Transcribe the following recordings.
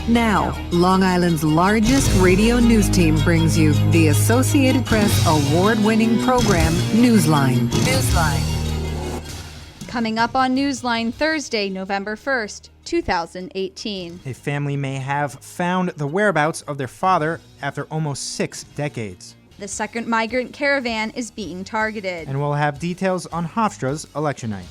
Now, Long Island's largest radio news team brings you the Associated Press award-winning program, Newsline. Coming up on Newsline Thursday, November 1st, 2018. A family may have found the whereabouts of their father after almost 6 decades. The second migrant caravan is being targeted. And we'll have details on Hofstra's election night.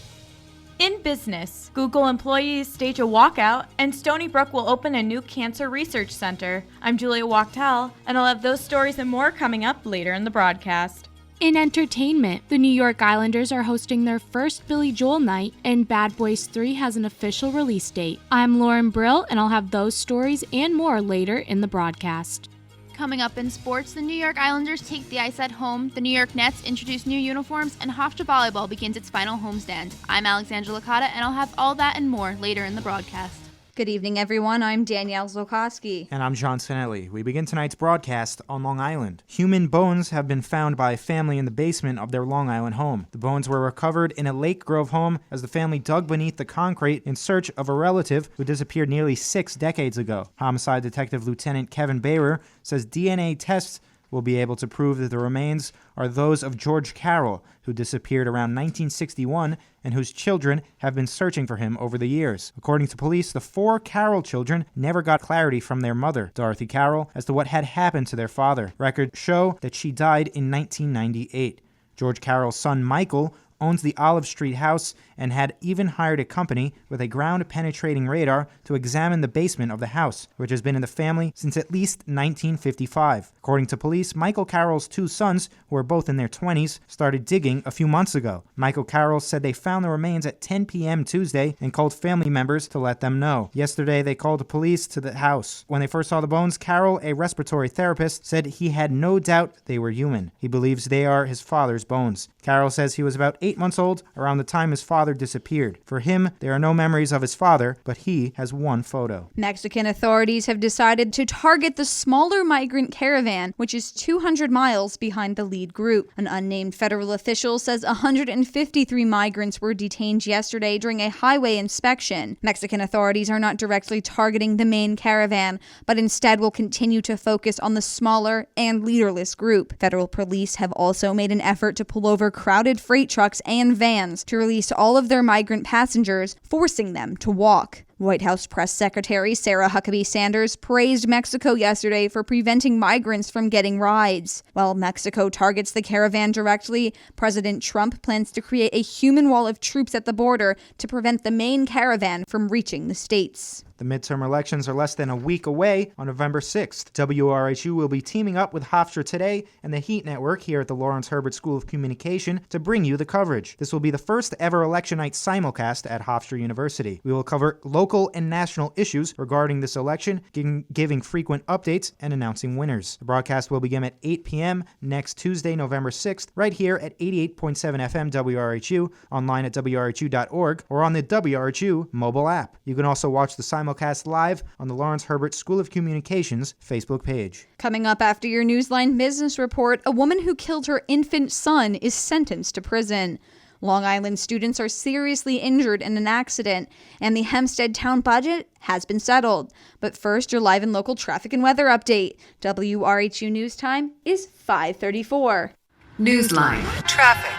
In business, Google employees stage a walkout, and Stony Brook will open a new cancer research center. I'm Julia Wachtel, and I'll have those stories and more coming up later in the broadcast. In entertainment, the New York Islanders are hosting their first Billy Joel night, and Bad Boys 3 has an official release date. I'm Lauren Brill, and I'll have those stories and more later in the broadcast. Coming up in sports, the New York Islanders take the ice at home, the New York Nets introduce new uniforms, and Hofstra Volleyball begins its final homestand. I'm Alexandra Licata, and I'll have all that and more later in the broadcast. Good evening, everyone. I'm Danielle Zolkowski. And I'm John Finelli. We begin tonight's broadcast on Long Island. Human bones have been found by a family in the basement of their Long Island home. The bones were recovered in a Lake Grove home as the family dug beneath the concrete in search of a relative who disappeared nearly 6 decades ago. Homicide Detective Lieutenant Kevin Bayer says DNA tests will be able to prove that the remains are those of George Carroll, who disappeared around 1961 and whose children have been searching for him over the years. According to police, the 4 Carroll children never got clarity from their mother, Dorothy Carroll, as to what had happened to their father. Records show that she died in 1998. George Carroll's son, Michael, owns the Olive Street house and had even hired a company with a ground-penetrating radar to examine the basement of the house, which has been in the family since at least 1955. According to police, Michael Carroll's 2 sons, who are both in their 20s, started digging a few months ago. Michael Carroll said they found the remains at 10 p.m. Tuesday and called family members to let them know. Yesterday, they called the police to the house. When they first saw the bones, Carroll, a respiratory therapist, said he had no doubt they were human. He believes they are his father's bones. Carroll says he was about 8 months old around the time his father disappeared. For him, there are no memories of his father, but he has one photo. Mexican authorities have decided to target the smaller migrant caravan, which is 200 miles behind the lead group. An unnamed federal official says 153 migrants were detained yesterday during a highway inspection. Mexican authorities are not directly targeting the main caravan, but instead will continue to focus on the smaller and leaderless group. Federal police have also made an effort to pull over crowded freight trucks and vans to release all of their migrant passengers, forcing them to walk. White House Press Secretary Sarah Huckabee Sanders praised Mexico yesterday for preventing migrants from getting rides. While Mexico targets the caravan directly, President Trump plans to create a human wall of troops at the border to prevent the main caravan from reaching the states. The midterm elections are less than a week away on November 6th. WRHU will be teaming up with Hofstra Today and the Heat Network here at the Lawrence Herbert School of Communication to bring you the coverage. This will be the first ever election night simulcast at Hofstra University. We will cover local and national issues regarding this election, giving frequent updates and announcing winners. The broadcast will begin at 8 p.m. next Tuesday, November 6th, right here at 88.7 FM WRHU, online at WRHU.org, or on the WRHU mobile app. You can also watch the simulcast live on the Lawrence Herbert School of Communications Facebook page. Coming up after your Newsline business report, a woman who killed her infant son is sentenced to prison. Long Island students are seriously injured in an accident, and the Hempstead town budget has been settled. But first, your live and local traffic and weather update. WRHU News Time is 5:34. Newsline traffic.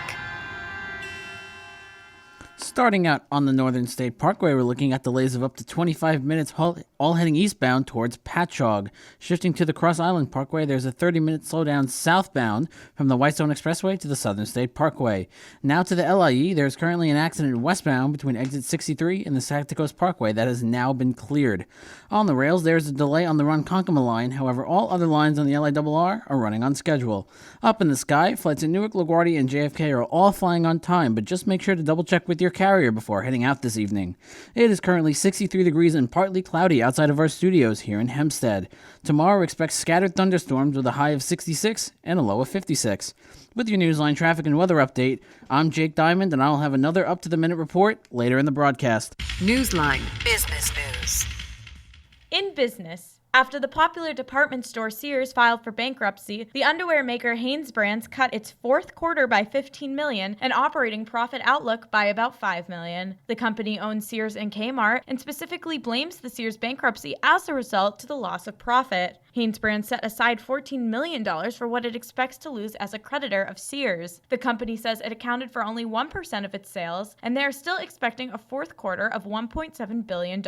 Starting out on the Northern State Parkway, we're looking at delays of up to 25 minutes, all heading eastbound towards Patchogue. Shifting to the Cross Island Parkway, there's a 30-minute slowdown southbound from the Whitestone Expressway to the Southern State Parkway. Now to the LIE, there's currently an accident westbound between exit 63 and the Sac Coast Parkway that has now been cleared. On the rails, there's a delay on the Ronkonkoma line. However, all other lines on the LIRR are running on schedule. Up in the sky, flights at Newark, LaGuardia, and JFK are all flying on time, but just make sure to double-check with your carrier before heading out this evening. It is currently 63 degrees and partly cloudy outside of our studios here in Hempstead. Tomorrow, expect scattered thunderstorms with a high of 66 and a low of 56. With your Newsline traffic and weather update, I'm Jake Diamond, and I'll have another up-to-the-minute report later in the broadcast. Newsline business news. In business, After the popular department store Sears filed for bankruptcy, the underwear maker Hanes Brands cut its fourth quarter by $15 million and operating profit outlook by about $5 million. The company owns Sears and Kmart and specifically blames the Sears bankruptcy as a result to the loss of profit. Hanes Brands set aside $14 million for what it expects to lose as a creditor of Sears. The company says it accounted for only 1% of its sales, and they are still expecting a fourth quarter of $1.7 billion.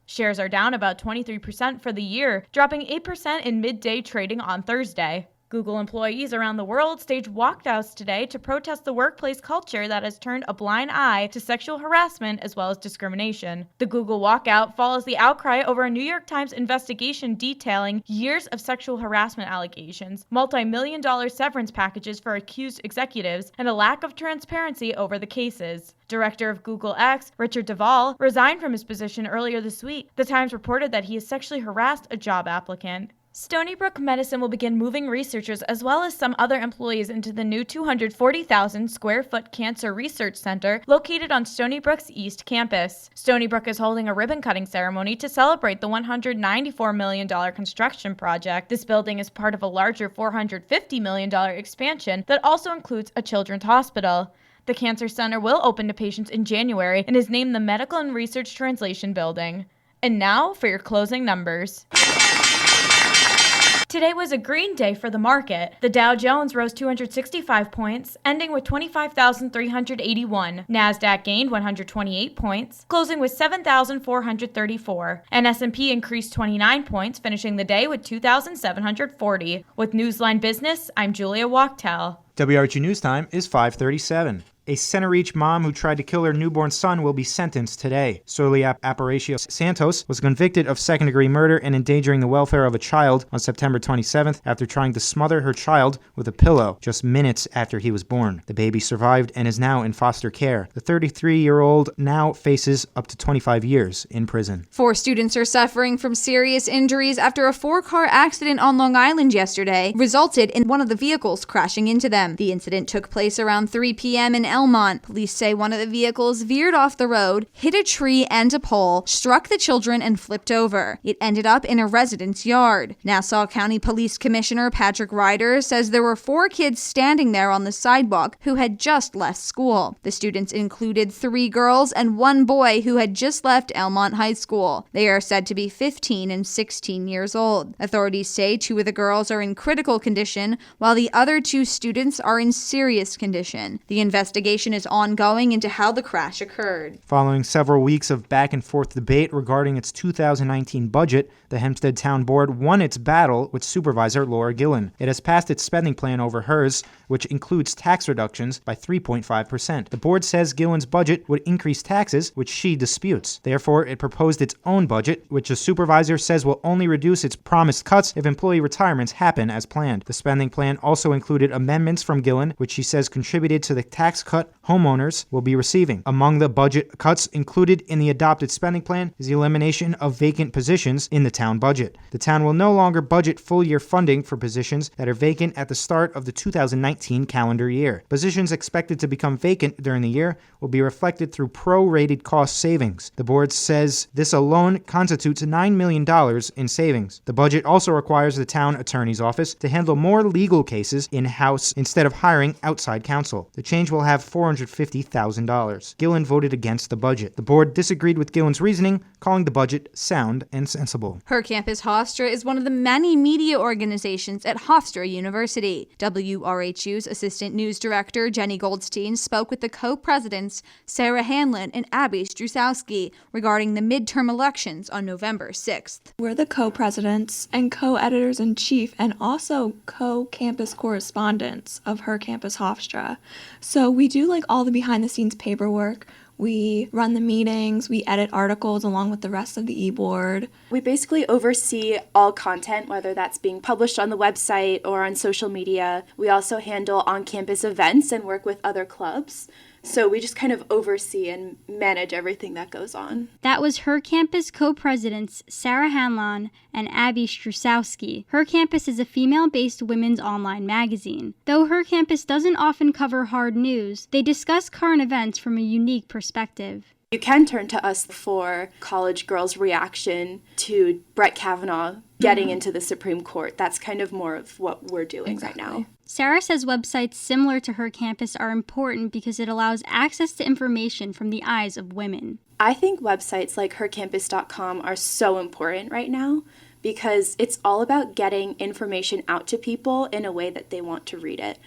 Shares are down about 23% for the year, dropping 8% in midday trading on Thursday. Google employees around the world staged walkouts today to protest the workplace culture that has turned a blind eye to sexual harassment as well as discrimination. The Google walkout follows the outcry over a New York Times investigation detailing years of sexual harassment allegations, multi-million-dollar severance packages for accused executives, and a lack of transparency over the cases. Director of Google X, Richard Duvall, resigned from his position earlier this week. The Times reported that he has sexually harassed a job applicant. Stony Brook Medicine will begin moving researchers as well as some other employees into the new 240,000 square foot cancer research center located on Stony Brook's East Campus. Stony Brook is holding a ribbon-cutting ceremony to celebrate the $194 million construction project. This building is part of a larger $450 million expansion that also includes a children's hospital. The Cancer Center will open to patients in January and is named the Medical and Research Translation Building. And now for your closing numbers. Today was a green day for the market. The Dow Jones rose 265 points, ending with 25,381. NASDAQ gained 128 points, closing with 7,434. And S&P increased 29 points, finishing the day with 2,740. With Newsline Business, I'm Julia Wachtel. WRHU News Time is 5:37. A Center Reach mom who tried to kill her newborn son will be sentenced today. Solia Aparicio Santos was convicted of second-degree murder and endangering the welfare of a child on September 27th after trying to smother her child with a pillow just minutes after he was born. The baby survived and is now in foster care. The 33-year-old now faces up to 25 years in prison. 4 students are suffering from serious injuries after a 4-car accident on Long Island yesterday resulted in one of the vehicles crashing into them. The incident took place around 3 p.m. in Elmont. Police say one of the vehicles veered off the road, hit a tree and a pole, struck the children, and flipped over. It ended up in a resident's yard. Nassau County Police Commissioner Patrick Ryder says there were 4 kids standing there on the sidewalk who had just left school. The students included 3 girls and 1 boy who had just left Elmont High School. They are said to be 15 and 16 years old. Authorities say 2 of the girls are in critical condition, while the other 2 students are in serious condition. The investigation is ongoing into how the crash occurred. Following several weeks of back-and-forth debate regarding its 2019 budget, the Hempstead Town Board won its battle with Supervisor Laura Gillen. It has passed its spending plan over hers, which includes tax reductions by 3.5%. The board says Gillen's budget would increase taxes, which she disputes. Therefore, it proposed its own budget, which the supervisor says will only reduce its promised cuts if employee retirements happen as planned. The spending plan also included amendments from Gillen, which she says contributed to the tax cut homeowners will be receiving. Among the budget cuts included in the adopted spending plan is the elimination of vacant positions in the town budget. The town will no longer budget full-year funding for positions that are vacant at the start of the 2019 calendar year. Positions expected to become vacant during the year will be reflected through pro-rated cost savings. The board says this alone constitutes $9 million in savings. The budget also requires the town attorney's office to handle more legal cases in-house instead of hiring outside counsel. The change will have $450,000. Gillen voted against the budget. The board disagreed with Gillen's reasoning, calling the budget sound and sensible. Her campus Hofstra is one of the many media organizations at Hofstra University. WRHU's Assistant News Director Jenny Goldstein spoke with the co-presidents Sarah Hanlon and Abby Strusowski regarding the midterm elections on November 6th. We're the co-presidents and co-editors-in-chief and also co-campus correspondents of Her Campus Hofstra. So we do like all the behind-the-scenes paperwork. We run the meetings, we edit articles along with the rest of the e-board. We basically oversee all content, whether that's being published on the website or on social media. We also handle on-campus events and work with other clubs. So we just kind of oversee and manage everything that goes on. That was Her Campus co-presidents Sarah Hanlon and Abby Strusowski. Her Campus is a female-based women's online magazine. Though Her Campus doesn't often cover hard news, they discuss current events from a unique perspective. You can turn to us for college girls' reaction to Brett Kavanaugh getting into the Supreme Court. That's kind of more of what we're doing right now. Sarah says websites similar to Her Campus are important because it allows access to information from the eyes of women. I think websites like hercampus.com are so important right now because it's all about getting information out to people in a way that they want to read it.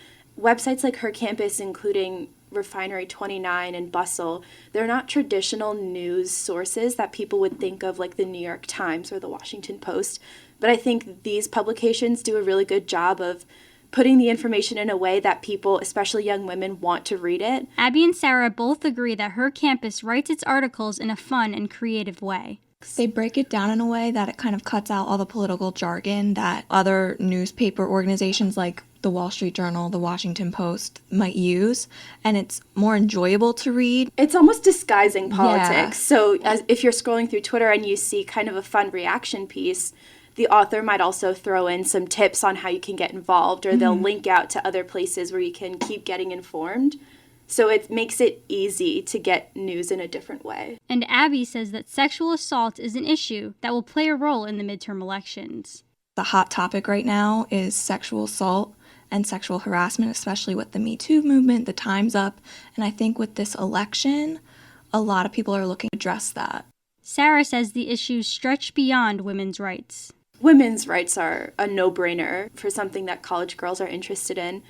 Websites like Her Campus, including Refinery 29 and Bustle, they're not traditional news sources that people would think of like the New York Times or the Washington Post. But I think these publications do a really good job of putting the information in a way that people, especially young women, want to read it. Abby and Sarah both agree that Her Campus writes its articles in a fun and creative way. They break it down in a way that it kind of cuts out all the political jargon that other newspaper organizations like the Wall Street Journal, the Washington Post might use, and it's more enjoyable to read. It's almost disguising politics. Yeah. So if you're scrolling through Twitter and you see kind of a fun reaction piece, the author might also throw in some tips on how you can get involved, or they'll link out to other places where you can keep getting informed. So it makes it easy to get news in a different way. And Abby says that sexual assault is an issue that will play a role in the midterm elections. The hot topic right now is sexual assault and sexual harassment, especially with the Me Too movement, the Time's Up. And I think with this election, a lot of people are looking to address that. Sarah says the issues stretch beyond women's rights. Women's rights are a no-brainer for something that college girls are interested in.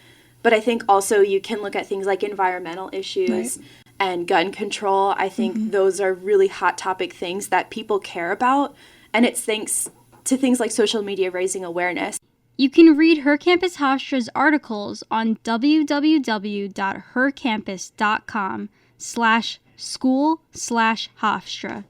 But I think also you can look at things like environmental issues and gun control. I think those are really hot topic things that people care about. And it's thanks to things like social media raising awareness. You can read Her Campus Hofstra's articles on www.hercampus.com/school/Hofstra.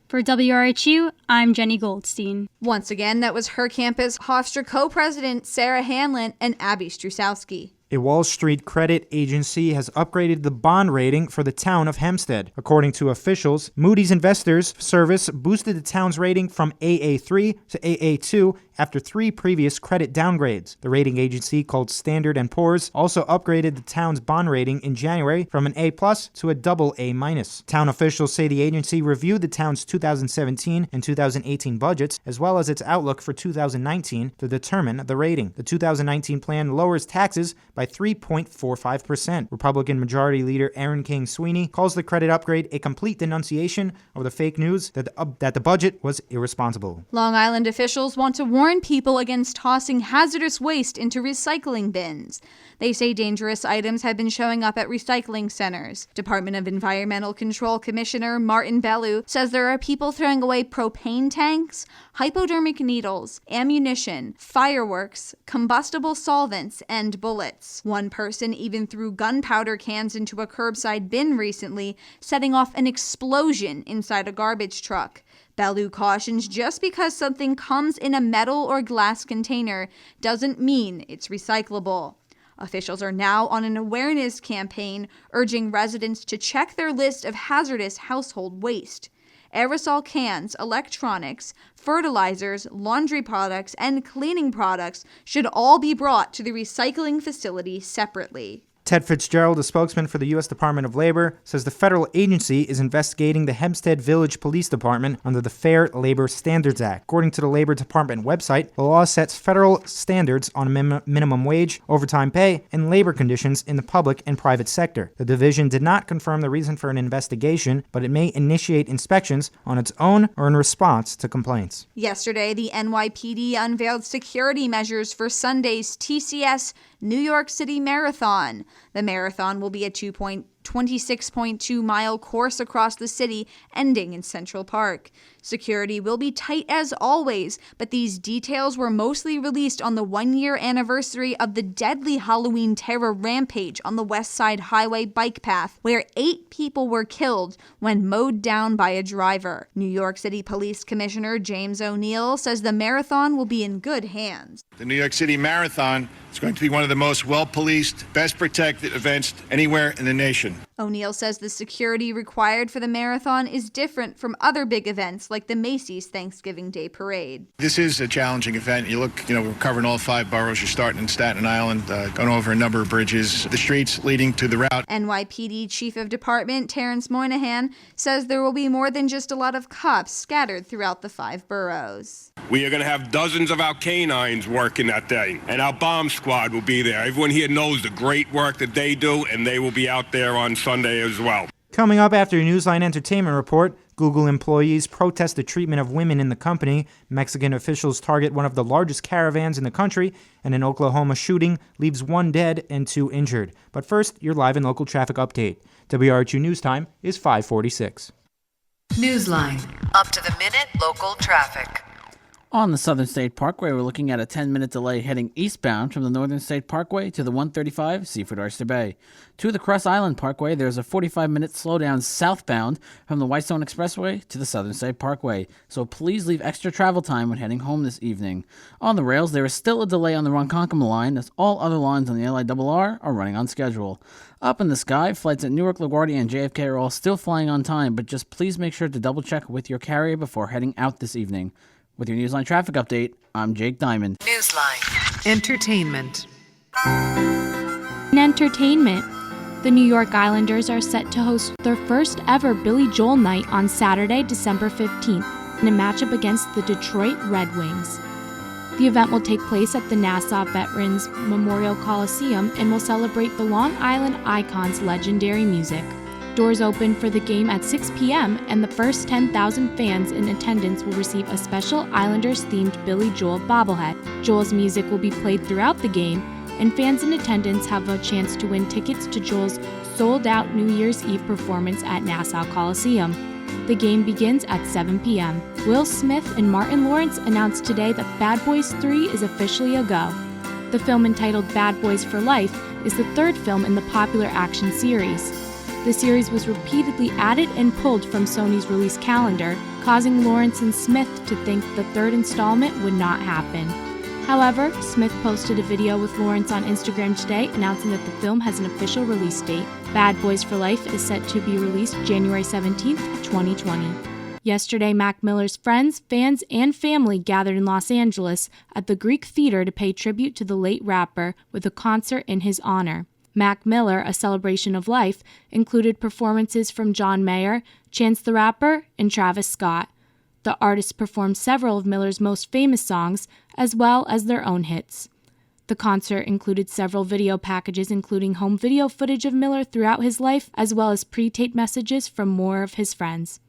For WRHU, I'm Jenny Goldstein. Once again, that was Her Campus Hofstra co-president Sarah Hanlon and Abby Strusowski. A Wall Street credit agency has upgraded the bond rating for the town of Hempstead. According to officials, Moody's Investors Service boosted the town's rating from AA3 to AA2 after 3 previous credit downgrades. The rating agency, called Standard & Poor's, also upgraded the town's bond rating in January from an A+ to a AA-. Town officials say the agency reviewed the town's 2017 and 2018 budgets, as well as its outlook for 2019, to determine the rating. The 2019 plan lowers taxes by 3.45%. Republican Majority Leader Aaron King Sweeney calls the credit upgrade a complete denunciation of the fake news that the budget was irresponsible. Long Island officials want to warn people against tossing hazardous waste into recycling bins. They say dangerous items have been showing up at recycling centers. Department of Environmental Control Commissioner Martin Bellew says there are people throwing away propane tanks, hypodermic needles, ammunition, fireworks, combustible solvents, and bullets. One person even threw gunpowder cans into a curbside bin recently, setting off an explosion inside a garbage truck. Bellew cautions just because something comes in a metal or glass container doesn't mean it's recyclable. Officials are now on an awareness campaign urging residents to check their list of hazardous household waste. Aerosol cans, electronics, fertilizers, laundry products, and cleaning products should all be brought to the recycling facility separately. Ted Fitzgerald, a spokesman for the U.S. Department of Labor, says the federal agency is investigating the Hempstead Village Police Department under the Fair Labor Standards Act. According to the Labor Department website, the law sets federal standards on minimum wage, overtime pay, and labor conditions in the public and private sector. The division did not confirm the reason for an investigation, but it may initiate inspections on its own or in response to complaints. Yesterday, the NYPD unveiled security measures for Sunday's TCS New York City Marathon. The marathon will be a 26.2-mile course across the city, ending in Central Park. Security will be tight as always, but these details were mostly released on the 1-year anniversary of the deadly Halloween terror rampage on the West Side Highway bike path, where 8 people were killed when mowed down by a driver. New York City Police Commissioner James O'Neill says the marathon will be in good hands. The New York City Marathon is going to be one of the most well-policed, best protected events anywhere in the nation. situation. O'Neill says the security required for the marathon is different from other big events like the Macy's Thanksgiving Day Parade. This is a challenging event. You look, we're covering all 5 boroughs. You're starting in Staten Island, going over a number of bridges, the streets leading to the route. NYPD Chief of Department Terrence Moynihan says there will be more than just a lot of cops scattered throughout the 5 boroughs. We are going to have dozens of our canines working that day, and our bomb squad will be there. Everyone here knows the great work that they do, and they will be out there on Sunday as well. Coming up after your Newsline Entertainment Report, Google employees protest the treatment of women in the company, Mexican officials target one of the largest caravans in the country, and an Oklahoma shooting leaves 1 dead and 2 injured. But first, your live and local traffic update. WRHU News Time is 5:46. Newsline. Up to the minute local traffic. On the Southern State Parkway, we're looking at a 10-minute delay heading eastbound from the Northern State Parkway to the 135 Seaford Oyster Bay. To the Cross Island Parkway, there's a 45-minute slowdown southbound from the Whitestone Expressway to the Southern State Parkway, so please leave extra travel time when heading home this evening. On the rails, there is still a delay on the Ronkonkoma line, as all other lines on the LIRR are running on schedule. Up in the sky, flights at Newark, LaGuardia, and JFK are all still flying on time, but just please make sure to double-check with your carrier before heading out this evening. With your Newsline traffic update, I'm Jake Diamond. Newsline. Entertainment. In entertainment, the New York Islanders are set to host their first ever Billy Joel night on Saturday, December 15th, in a matchup against the Detroit Red Wings. The event will take place at the Nassau Veterans Memorial Coliseum and will celebrate the Long Island Icon's legendary music. Doors open for the game at 6 p.m., and the first 10,000 fans in attendance will receive a special Islanders-themed Billy Joel bobblehead. Joel's music will be played throughout the game, and fans in attendance have a chance to win tickets to Joel's sold-out New Year's Eve performance at Nassau Coliseum. The game begins at 7 p.m. Will Smith and Martin Lawrence announced today that Bad Boys 3 is officially a go. The film, entitled Bad Boys for Life, is the 3rd film in the popular action series. The series was repeatedly added and pulled from Sony's release calendar, causing Lawrence and Smith to think the 3rd installment would not happen. However, Smith posted a video with Lawrence on Instagram today announcing that the film has an official release date. Bad Boys for Life is set to be released January 17th, 2020. Yesterday, Mac Miller's friends, fans, and family gathered in Los Angeles at the Greek Theater to pay tribute to the late rapper with a concert in his honor. Mac Miller, A Celebration of Life, included performances from John Mayer, Chance the Rapper, and Travis Scott. The artists performed several of Miller's most famous songs, as well as their own hits. The concert included several video packages, including home video footage of Miller throughout his life, as well as pre-taped messages from more of his friends.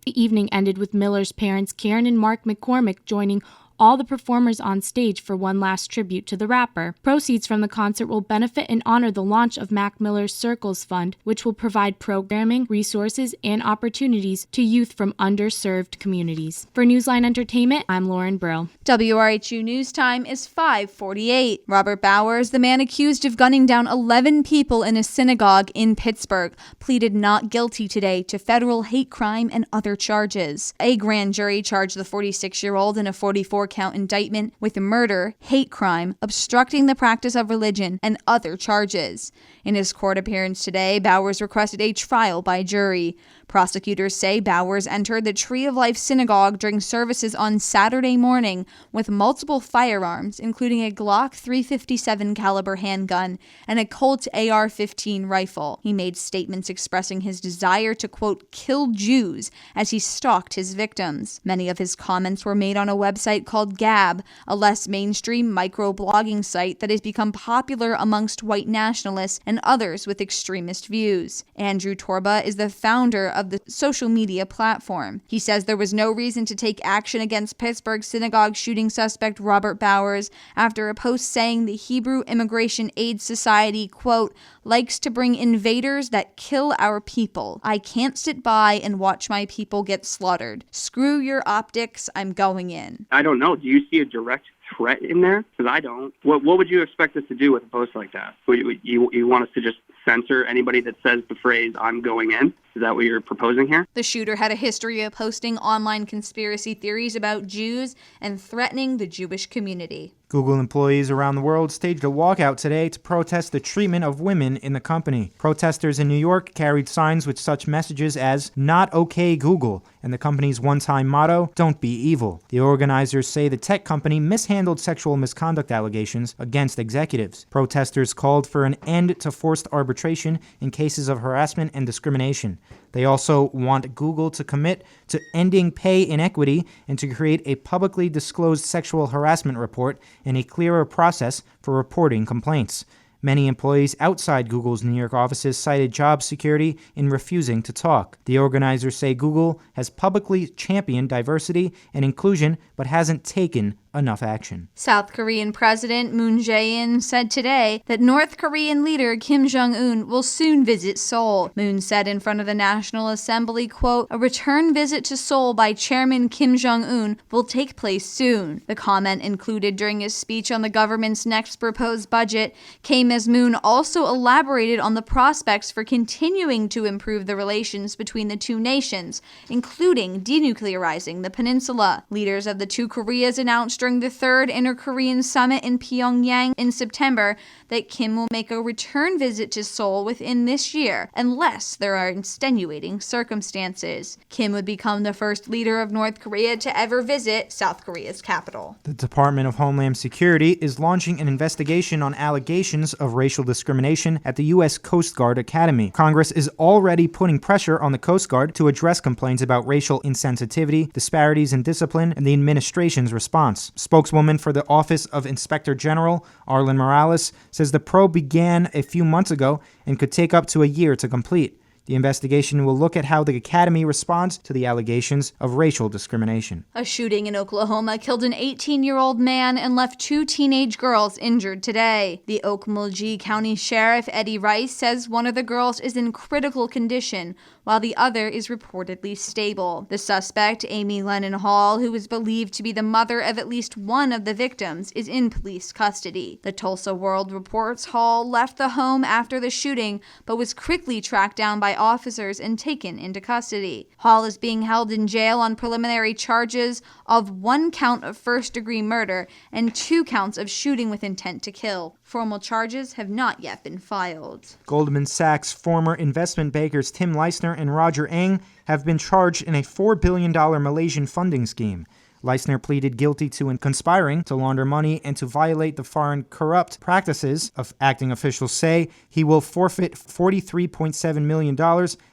The evening ended with Miller's parents, Karen and Mark McCormick, joining all the performers on stage for one last tribute to the rapper. Proceeds from the concert will benefit and honor the launch of Mac Miller's Circles Fund, which will provide programming, resources, and opportunities to youth from underserved communities. For Newsline Entertainment, I'm Lauren Brill. WRHU News Time is 5:48. Robert Bowers, the man accused of gunning down 11 people in a synagogue in Pittsburgh, pleaded not guilty today to federal hate crime and other charges. A grand jury charged the 46-year-old in a 44-count indictment with murder, hate crime, obstructing the practice of religion, and other charges. In his court appearance today, Bowers requested a trial by jury. Prosecutors say Bowers entered the Tree of Life Synagogue during services on Saturday morning with multiple firearms, including a Glock 357 caliber handgun and a Colt AR-15 rifle. He made statements expressing his desire to, quote, kill Jews as he stalked his victims. Many of his comments were made on a website called Gab, a less mainstream micro-blogging site that has become popular amongst white nationalists and others with extremist views. Andrew Torba is the founder of the social media platform. He says there was no reason to take action against Pittsburgh synagogue shooting suspect Robert Bowers after a post saying the Hebrew Immigration Aid Society, quote, likes to bring invaders that kill our people. I can't sit by and watch my people get slaughtered. Screw your optics, I'm going in. I don't know. Do you see a direct threat in there? Because I don't. What would you expect us to do with a post like that? You want us to just censor anybody that says the phrase, I'm going in? Is that what you're proposing here? The shooter had a history of posting online conspiracy theories about Jews and threatening the Jewish community. Google employees around the world staged a walkout today to protest the treatment of women in the company. Protesters in New York carried signs with such messages as "Not okay Google" and the company's one-time motto, "Don't be evil." The organizers say the tech company mishandled sexual misconduct allegations against executives. Protesters called for an end to forced arbitration in cases of harassment and discrimination. They also want Google to commit to ending pay inequity and to create a publicly disclosed sexual harassment report and a clearer process for reporting complaints. Many employees outside Google's New York offices cited job security in refusing to talk. The organizers say Google has publicly championed diversity and inclusion but hasn't taken enough action. South Korean President Moon Jae-in said today that North Korean leader Kim Jong-un will soon visit Seoul. Moon said in front of the National Assembly, quote, "A return visit to Seoul by Chairman Kim Jong-un will take place soon." The comment, included during his speech on the government's next proposed budget, came as Moon also elaborated on the prospects for continuing to improve the relations between the two nations, including denuclearizing the peninsula. Leaders of the two Koreas announced during the third Inter-Korean Summit in Pyongyang in September that Kim will make a return visit to Seoul within this year, unless there are extenuating circumstances. Kim would become the first leader of North Korea to ever visit South Korea's capital. The Department of Homeland Security is launching an investigation on allegations of racial discrimination at the U.S. Coast Guard Academy. Congress is already putting pressure on the Coast Guard to address complaints about racial insensitivity, disparities in discipline, and the administration's response. Spokeswoman for the Office of Inspector General, Arlen Morales, says the probe began a few months ago and could take up to a year to complete. The investigation will look at how the Academy responds to the allegations of racial discrimination. A shooting in Oklahoma killed an 18-year-old man and left 2 teenage girls injured today. The Okmulgee County Sheriff Eddie Rice says one of the girls is in critical condition, while the other is reportedly stable. The suspect, Amy Lennon Hall, who is believed to be the mother of at least one of the victims, is in police custody. The Tulsa World reports Hall left the home after the shooting, but was quickly tracked down by officers and taken into custody. Hall is being held in jail on preliminary charges of 1 count of first-degree murder and 2 counts of shooting with intent to kill. Formal charges have not yet been filed. Goldman Sachs former investment bankers Tim Leissner and Roger Ng have been charged in a $4 billion Malaysian funding scheme. Leissner pleaded guilty to conspiring to launder money and to violate the Foreign Corrupt Practices of acting officials say he will forfeit $43.7 million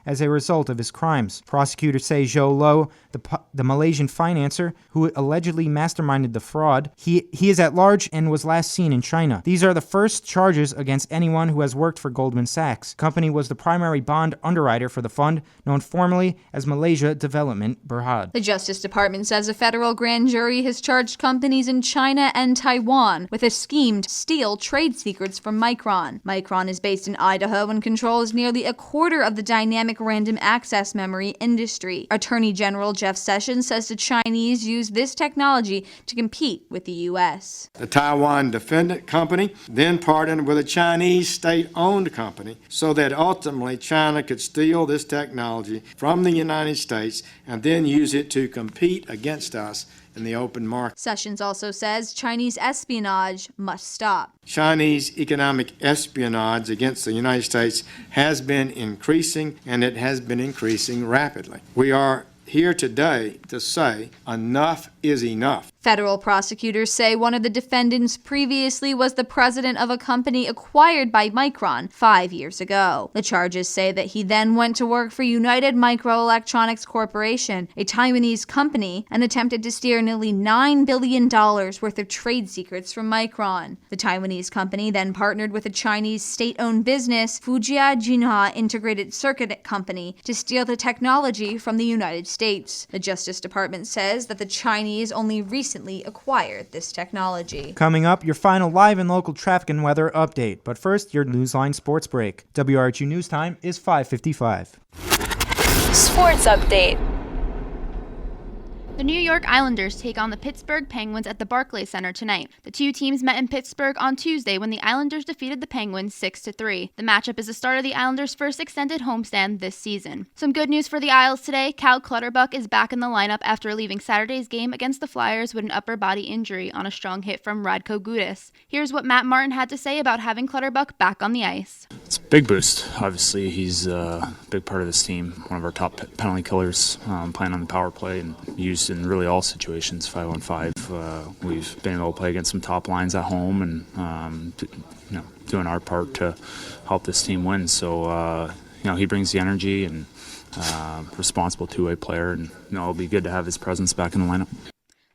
as a result of his crimes. Prosecutors say Zhou Lo, the Malaysian financier who allegedly masterminded the fraud, he is at large and was last seen in China. These are the first charges against anyone who has worked for Goldman Sachs. The company was the primary bond underwriter for the fund, known formally as Malaysia Development Berhad. The Justice Department says a federal grand jury has charged companies in China and Taiwan with a scheme to steal trade secrets from Micron. Micron is based in Idaho and controls nearly a quarter of the dynamic random access memory industry. Attorney General Jeff Sessions says the Chinese use this technology to compete with the U.S. The Taiwan defendant company then partnered with a Chinese state-owned company so that ultimately China could steal this technology from the United States and then use it to compete against us in the open market. Sessions also says Chinese espionage must stop. Chinese economic espionage against the United States has been increasing, and it has been increasing rapidly. We are here today to say enough is enough. Federal prosecutors say one of the defendants previously was the president of a company acquired by Micron 5 years ago. The charges say that he then went to work for United Microelectronics Corporation, a Taiwanese company, and attempted to steal nearly $9 billion worth of trade secrets from Micron. The Taiwanese company then partnered with a Chinese state-owned business, Fujia Jinhua Integrated Circuit Company, to steal the technology from the United States. The Justice Department says that the Chinese only recently acquired this technology. Coming up, your final live and local traffic and weather update. But first, your Newsline sports break. WRHU News Time is 5:55. Sports update. The New York Islanders take on the Pittsburgh Penguins at the Barclays Center tonight. The two teams met in Pittsburgh on Tuesday when the Islanders defeated the Penguins 6-3. The matchup is the start of the Islanders' first extended homestand this season. Some good news for the Isles today. Cal Clutterbuck is back in the lineup after leaving Saturday's game against the Flyers with an upper body injury on a strong hit from Radko Gudas. Here's what Matt Martin had to say about having Clutterbuck back on the ice. It's a big boost. Obviously, he's a big part of this team, one of our top penalty killers, playing on the power play and used in really all situations, 5-on-5. We've been able to play against some top lines at home and doing our part to help this team win. So he brings the energy and responsible two-way player, and it'll be good to have his presence back in the lineup.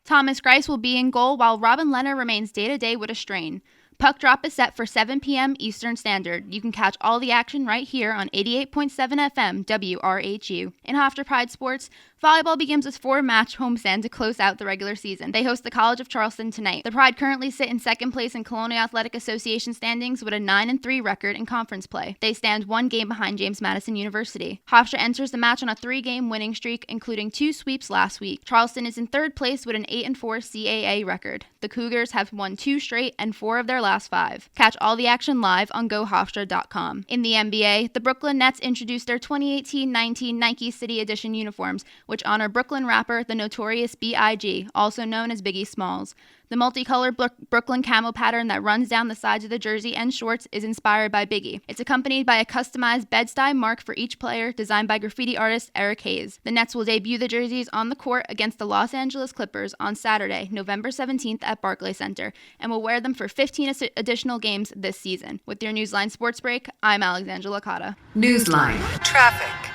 Thomas Greiss will be in goal while Robin Lehner remains day-to-day with a strain. Puck drop is set for 7 p.m. Eastern Standard. You can catch all the action right here on 88.7 FM WRHU. In Hofstra Pride Sports, volleyball begins with 4-match homestand to close out the regular season. They host the College of Charleston tonight. The Pride currently sit in second place in Colonial Athletic Association standings with a 9-3 record in conference play. They stand 1 game behind James Madison University. Hofstra enters the match on a 3-game winning streak, including 2 sweeps last week. Charleston is in third place with an 8-4 CAA record. The Cougars have won 2 straight and 4 of their last 5. Catch all the action live on GoHofstra.com. In the NBA, the Brooklyn Nets introduced their 2018-19 Nike City Edition uniforms, which honor Brooklyn rapper the Notorious B.I.G., also known as Biggie Smalls. The multicolored Brooklyn camo pattern that runs down the sides of the jersey and shorts is inspired by Biggie. It's accompanied by a customized Bed-Stuy mark for each player, designed by graffiti artist Eric Hayes. The Nets will debut the jerseys on the court against the Los Angeles Clippers on Saturday, November 17th at Barclays Center, and will wear them for 15 additional games this season. With your Newsline Sports Break, I'm Alexandra Licata. Newsline traffic.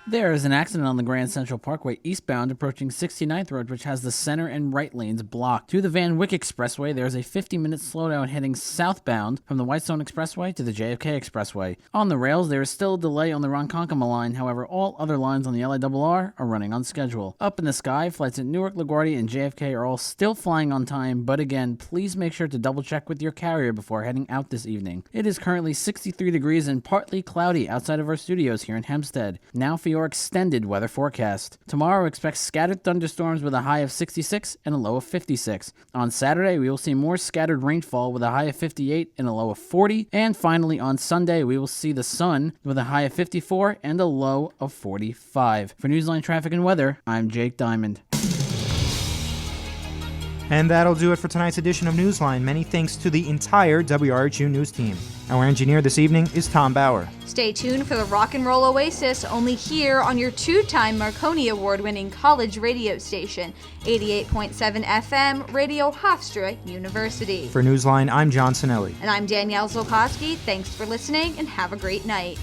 There is an accident on the Grand Central Parkway eastbound approaching 69th Road, which has the center and right lanes blocked. To the Van Wyck Expressway, there is a 50-minute slowdown heading southbound from the Whitestone Expressway to the JFK Expressway. On the rails, there is still a delay on the Ronkonkoma line. However, all other lines on the LIRR are running on schedule. Up in the sky, flights at Newark, LaGuardia, and JFK are all still flying on time, but again, please make sure to double-check with your carrier before heading out this evening. It is currently 63 degrees and partly cloudy outside of our studios here in Hempstead. Now for your extended weather forecast. Tomorrow, expect scattered thunderstorms with a high of 66 and a low of 56. On Saturday, we will see more scattered rainfall with a high of 58 and a low of 40. And finally, on Sunday, we will see the sun with a high of 54 and a low of 45. For Newsline Traffic and Weather, I'm Jake Diamond. And that'll do it for tonight's edition of Newsline. Many thanks to the entire WRHU news team. Our engineer this evening is Tom Bauer. Stay tuned for the Rock and Roll Oasis, only here on your 2-time Marconi Award-winning college radio station, 88.7 FM, Radio Hofstra University. For Newsline, I'm John Sinelli. And I'm Danielle Zolkowski. Thanks for listening and have a great night.